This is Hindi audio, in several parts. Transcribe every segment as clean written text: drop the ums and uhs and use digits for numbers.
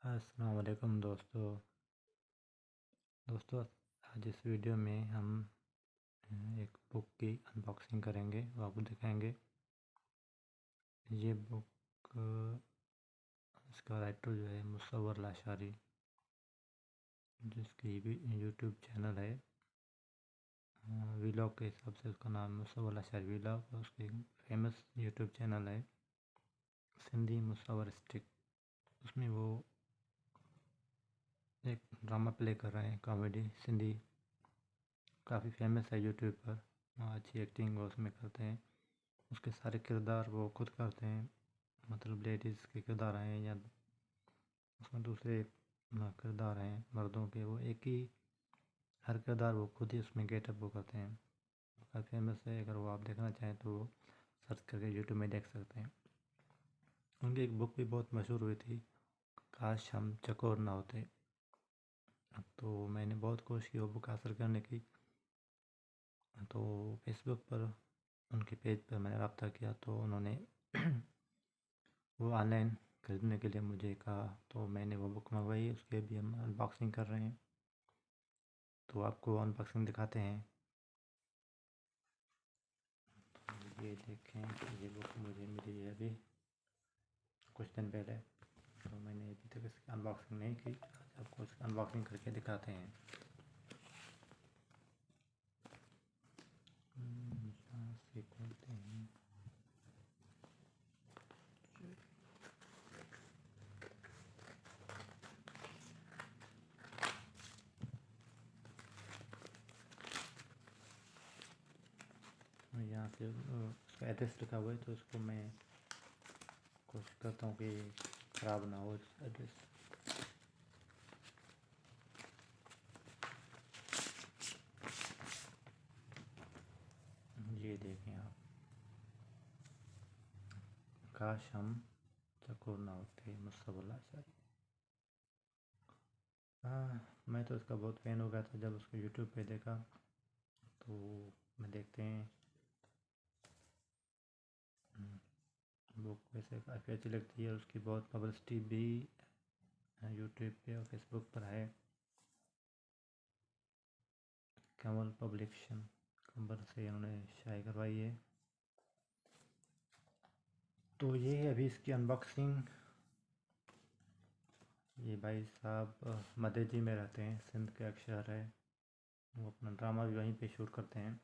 अस्सलाम वालेकुम दोस्तों, आज इस वीडियो में हम एक बुक की अनबॉक्सिंग करेंगे वो आपको दिखाएंगे। ये बुक इसका राइटर जो है मुसव्वर लाशारी, जिसकी भी यूट्यूब चैनल है। वीलॉग के हिसाब से उसका नाम मुसव्वर लाशारी वीलॉग, और उसकी फेमस यूट्यूब चैनल है सिंधी मुसव्वर स्टिक। उसमें वो एक ड्रामा प्ले कर रहे हैं, कॉमेडी सिंधी, काफ़ी फेमस है यूट्यूब पर। अच्छी एक्टिंग वो उसमें करते हैं। उसके सारे किरदार वो खुद करते हैं, मतलब लेडीज़ के किरदार हैं या उसमें दूसरे किरदार हैं मर्दों के, वो एक ही हर किरदार वो खुद ही उसमें गेटअप वो करते हैं। काफ़ी फेमस है, अगर वो आप देखना चाहें तो वो सर्च करके यूट्यूब में देख सकते हैं। उनकी एक बुक भी बहुत मशहूर हुई थी, काश हम चकोर ना होते। तो मैंने बहुत कोशिश की वो बुक हासिल करने की, तो फेसबुक पर उनके पेज पर मैंने रब्ता किया, तो उन्होंने वो ऑनलाइन खरीदने के लिए मुझे कहा, तो मैंने वो बुक मंगवाई। उसकी अभी हम अनबॉक्सिंग कर रहे हैं, तो आपको अनबॉक्सिंग दिखाते हैं। तो ये देखें, ये बुक मुझे मिली है अभी कुछ दिन पहले, तो मैंने अभी तक इसकी अनबॉक्सिंग नहीं की। आज आपको इसकी अनबॉक्सिंग करके दिखाते हैं। यहाँ से खोलते हैं। यहाँ से उसका एड्रेस लिखा हुआ है, तो उसको मैं कोशिश करता हूँ कि ख़राब ना हो एड्रेस। ये देखें आप, काश हम चकोर ना होते, मुसव्वर लाशारी। हाँ, मैं तो इसका बहुत फ़ैन हो गया था जब उसको यूट्यूब पे देखा। तो मैं देखते हैं, बुक वैसे काफ़ी अच्छी लगती है। उसकी बहुत पब्लिसिटी भी यूट्यूब पे और फेसबुक पर है। कमल पब्लिकेशन कंबर से इन्होंने शाये करवाई है। तो ये है अभी इसकी अनबॉक्सिंग। ये भाई साहब मदेजी में रहते हैं, सिंध के एक शहर है। वो अपना ड्रामा भी वहीं पे शूट करते हैं।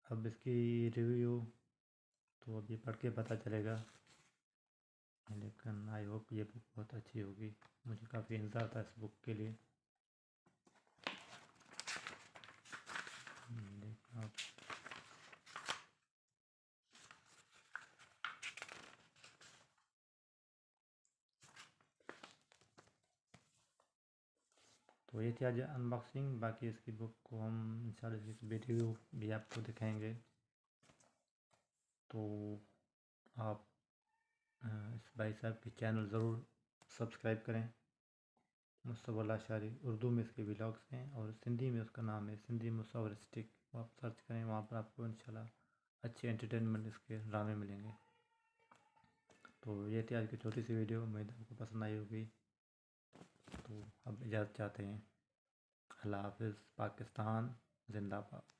अब इसकी रिव्यू तो अब ये पढ़ के पता चलेगा, लेकिन आई होप ये बुक बहुत अच्छी होगी। मुझे काफ़ी इंतज़ार था इस बुक के लिए। देखो आप, तो ये थी आज अनबॉक्सिंग। बाकी इसकी बुक को हम इंशाल्लाह इस वीडियो भी आपको दिखाएंगे। तो आप इस भाई साहब के चैनल ज़रूर सब्सक्राइब करें। मुसव्वर लाशारी, उर्दू में इसके व्लॉग्स हैं और सिंधी में उसका नाम है सिंधी मुसव्वर स्टिक। आप सर्च करें, वहाँ पर आपको इंशाल्लाह अच्छे एंटरटेनमेंट इसके ड्रामे मिलेंगे। तो ये थी आज की छोटी सी वीडियो, उम्मीद आपको पसंद आई होगी। तो अब इजाज़त चाहते हैं। अल्लाह हाफ़िज़। पाकिस्तान जिंदाबाद।